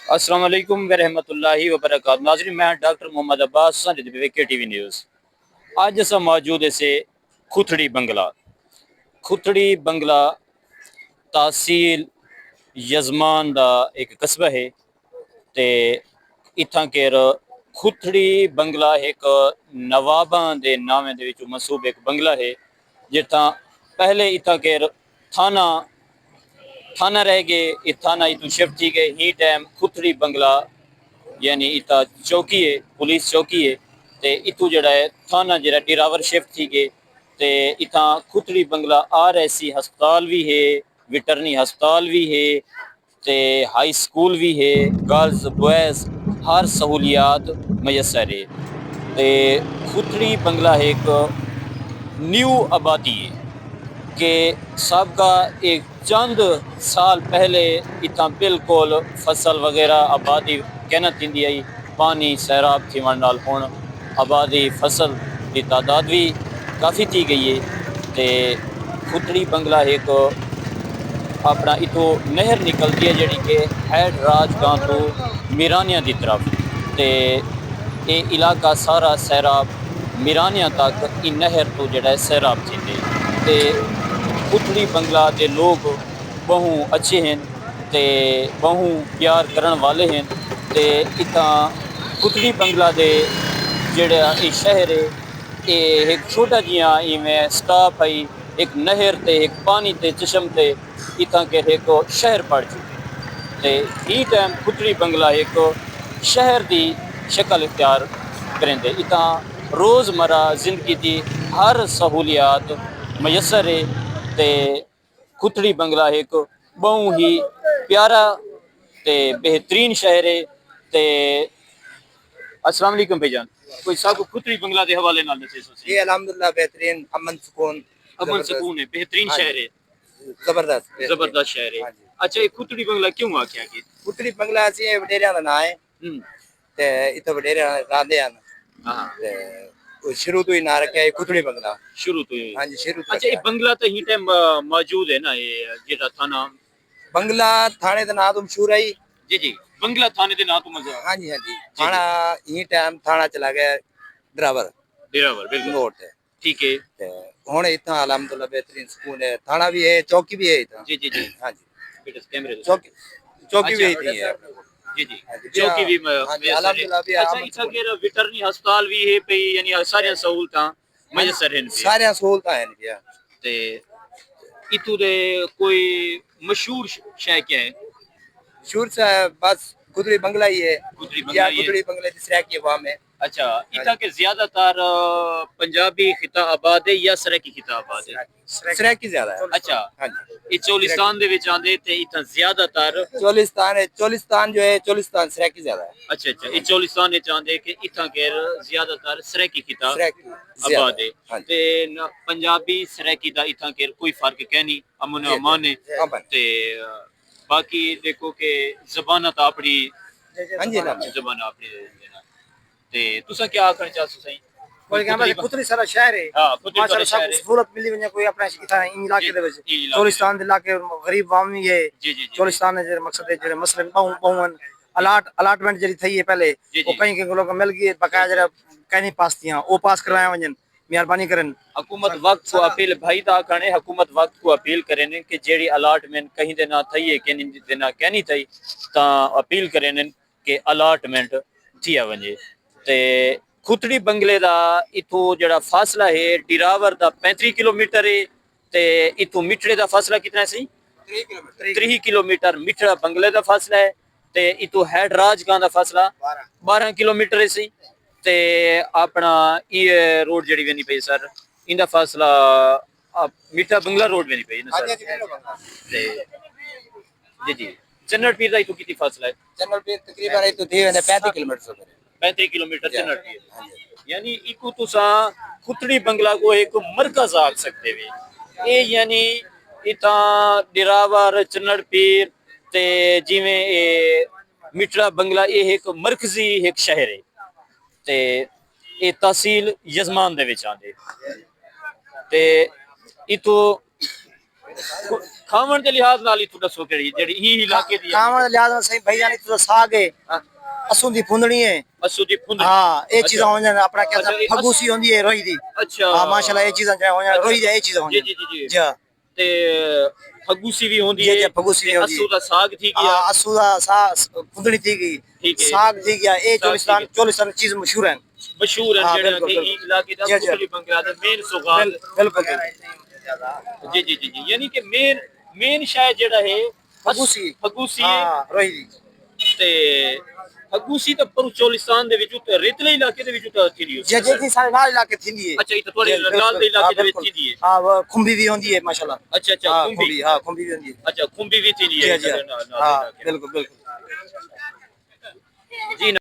अस्सलाम वालेकुम व रहमतुल्लाहि व बरकातहू। नाज़रीन, मैं डॉक्टर मोहम्मद अब्बास के टीवी न्यूज़। अज अस मौजूद इसे खुथड़ी बंगला। खुथड़ी बंगला तहसील यजमान का एक कस्बा है। ते इत्थां केर खुथड़ी बंगला एक नवाबां दे नामे दे विचों मनसूब एक बंगला है, जित्थां पहले इत्थां केर थाना थाना रह गए। इस थाना इतों शिफ्ट थी गए ही टाइम खुथड़ी बंगला यानी इतना चौकी है, पुलिस चौकी है। ते इतों जड़ा है थाना जरा डिरावर शिफ्ट थी गए। ते इतना खुथड़ी बंगला RSC हस्पताल भी है, वेटरनरी हस्पताल भी है, ते हाई स्कूल भी है, गर्ल्स बॉयज़ हर सहूलियात मैसर है। ते खुथड़ी बंगला एक न्यू आबादी है कि सबका एक चंद साल पहले इतना बिल्कुल फसल वगैरह आबादी कहना थी आई, पानी सैराब थी वन नाल हुण आबादी फसल की तादाद भी काफ़ी थी गई है। तो खुथड़ी बंगला एक अपना इतो नहर निकलती है जी कि हैड राजगां तो मीरानिया की तरफ। तो ये इलाका सारा सैराब मीरानिया तक इन नहर तो जड़ा सैराब थे। खुथड़ी बंगला के लोग बहु अच्छे हैं, ते बहु प्यार करन वाले हैं। ते इतना खुथड़ी बंगला दे जेड़ा ये शहर है, ये एक छोटा जिहा इवें स्टाप है, एक नहर ते एक पानी ते चशम ते इतना के एक शहर पड़ चुके। ते ही टाइम खुथड़ी बंगला एक शहर की शक्ल इख्तियार करेंदे। इतना रोज़मर्रा जिंदगी की हर सहूलियात मैसर है। ते खुथड़ी बंगला एक बहु ही प्यारा ते बेहतरीन शहर है। ते अस्सलाम वालेकुम भाईजान, कोई साहब खुथड़ी बंगला के हवाले नाल दसे। ये अल्हम्दुलिल्लाह बेहतरीन अमन सुकून अमन सुकून है, बेहतरीन शहर है, जबरदस्त जबरदस्त शहर है। अच्छा, ये खुथड़ी बंगला क्यों आख्या कि खुथड़ी बंगला असी वडेरिया का नाम है ते इतो वडेरिया रहंदे हन। हां ते शुरू तो ही ना रखा है खुथड़ी बंगला शुरू तो ही। हां जी शुरू तो। अच्छा, ये बंगला तो ही टाइम मौजूद है ना, ये जेड़ा थाना बंगला थाने का नाम तो मशहूर है। जी जी, बंगला थाने के नाम तो मजा। हां जी थाना ही टाइम थाना चला गया ड्राइवर डेरावर बिल्कुल नोट है। ठीक है। ते हुन इतना अल्हम्दुलिल्लाह बेहतरीन सुकून है, थाना भी है, चौकी भी है इतना। जी जी जी, हां जी बेटा कैमरे दो। चौकी चौकी भी अच्छा इतनी है। जी जी, चौकी भी हां जी अल्हम्दुलिल्लाह भी अच्छा, इतना के वेटरनरी अस्पताल भी है पे, यानी सारी सहूलतां मैसर हैं पे। सारे सहूलतां हैं क्या। ते इतू दे कोई मशहूर शय क्या है? शूर से बस खुदरी बंगला ही है खुदरी बंगला या ही है। खुदरी बंगले की सराय की वाम है। अच्छा, इतना के ज्यादातर पंजाबी खिता आबाद है या सराकी खिता आबाद है? सराय की ज्यादा है। अच्छा, हाँ जी ये चोलिस्तान दे विच आंदे ते इतना ज्यादातर चोलिस्तान है, चोलिस्तान जो है चोलिस्तान सराय की ज्यादा है। अच्छा अच्छा, ये चोलिस्तान ने चाहते कि इतना के ज्यादातर सराकी खिता सराय की आबाद है। हाँ ते पंजाबी सराकी दा इतना के कोई फर्क है नहीं, अमन जी अमान है। अमन ते बाकी देखो के ज़बान तो अपनी हाँ जी ज़बान अपनी ते तुसा क्या आखना चाहते सही? कोई कहना है खुदरी सारा शहर है। हां, खुदरी माशाल्लाह सारा शहर सब है। सहूलत मिली वने कोई अपने इतना इलाके दे विच चोलिस्तान दे इलाके गरीब वाम भी है। जी जी जी चोलिस्तान ने जे मकसद है जे मसले बहुवन अलाटमेंट जरी थई है पहले वो कहीं के लोग मिल गई बकाया जरा कहीं पास थियां ओ पास करवाया वजन मेहरबानी करन। हुकूमत वक्त को अपील भाई ता करने, हुकूमत वक्त को अपील करें कि जेडी अलाटमेंट कहीं दे ना थई है कहीं दे ना कहनी थई ता अपील करें कि अलाटमेंट थिया वजे। ते खुथड़ी बंगले दा इथों जड़ा फासला है डिरावर दा 35 किलोमीटर है। ते इथों मिठड़े दा फासला कितना है सही? 3 किलोमीटर मिठड़ा बंगले दा फासला है। ते इथों हैड राजगां दा फासला 12 किलोमीटर है सही। ते अपना ये रोड जड़ी वेनी पई सर, इंदा फासला मीठा बंगला रोड वेनी पई ना सर। ते जी जी, चन्नड़ पीर दा इथों कितनी फासला है? चैनल पे तकरीबन है तो थी वने 35 किलोमीटर से 35 किलोमीटर चन्नड़ पीर, यानी इको तुसा खुथड़ी बंगला को एक मरकज आख सकते वे। ये यानी इता डिरावर चन्नड़ पीर ते जिवें ये मिठड़ा बंगला ये एक मरकजी एक शहर है। ते ये तहसील यजमान दे विच आंदे। ते इतो ਖਾਵਣ ਦੇ ਲਿਹਾਜ਼ ਨਾਲ ਹੀ ਤੂੰ ਦੱਸੋ ਕਿਹੜੀ ਜਿਹੜੀ ਹੀ ਇਲਾਕੇ ਦੀ ਹੈ ਖਾਵਣ ਦੇ ਲਿਹਾਜ਼ ਨਾਲ ਸਹੀ ਭਾਈ ਜਾਨੀ ਤੂੰ ਸਾਗ ਹੈ असू दी फुंदड़ी है ਅਸੂ ਦੀ ਫੁੰਦਰੀ हाँ ये चीज़ हो जाए अपना क्या अच्छा, ये फगूसी होती है रोई दी अच्छा हाँ माशाल्लाह ये चीज़ हो जाए रोई दी ये चीज़ हो जी जाए जी जी जी जी ਤੇ ਫਗੂਸੀ ਵੀ ਹੁੰਦੀ जी ਹੈ जी फगूसी भी होती ਅਸੂ है ਦਾ ਸਾਗ ਠੀਕ ਹੈ हाँ असू दा साग फुंदड़ी थी गई ठीक है। साग थी गया ये साग ठीक चोलिस्तान चीज़ मशहूर है ਮਸ਼ਹੂਰ ਹੈ हाँ, ਜਿਹੜਾ बिल्कुल, ਕਿ बिल्कुल। ਇਲਾਕੇ ਦਾ जी, जी। ਖੁਥੜੀ ਬੰਗਲਾ ਦਾ ਮੇਨ ਸੁਗਾਲ बिल्कुल ਜੀ ਜੀ ਜੀ ਜੀ ਯਾਨੀ ਕਿ ਮੇਨ ਸ਼ਾਇਦ ਜਿਹੜਾ ਹੈ फगूसी ਫਗੂਸੀ ਹੈ हाँ रोई दी ਤੇ ਫਗੂਸੀ ਤਾਂ ਪਰ ਚੋਲਿਸਤਾਨ ਦੇ ਵਿੱਚ ਉੱਤੇ ਰੇਤਲੇ ਇਲਾਕੇ ਦੇ ਵਿੱਚ ਉੱਤੇ ਥੀ ਦੀ जी जी जी सारे नाल इलाके थी है ਅੱਛਾ ਇਹ ਤਾਂ ਤੁਹਾਡੇ ਲਾਲ ਦੇ ਇਲਾਕੇ ਦੇ ਵਿੱਚ ਥੀ ਹੈ हाँ वो खुंबी भी होती है माशाल्लाह ਅੱਛਾ ਅੱਛਾ हाँ ਖੁੰਬੀ खुंबी हाँ खुंबी भी होती है अच्छा खुंबी भी थी जी है जी हाँ बिल्कुल बिल्कुल जी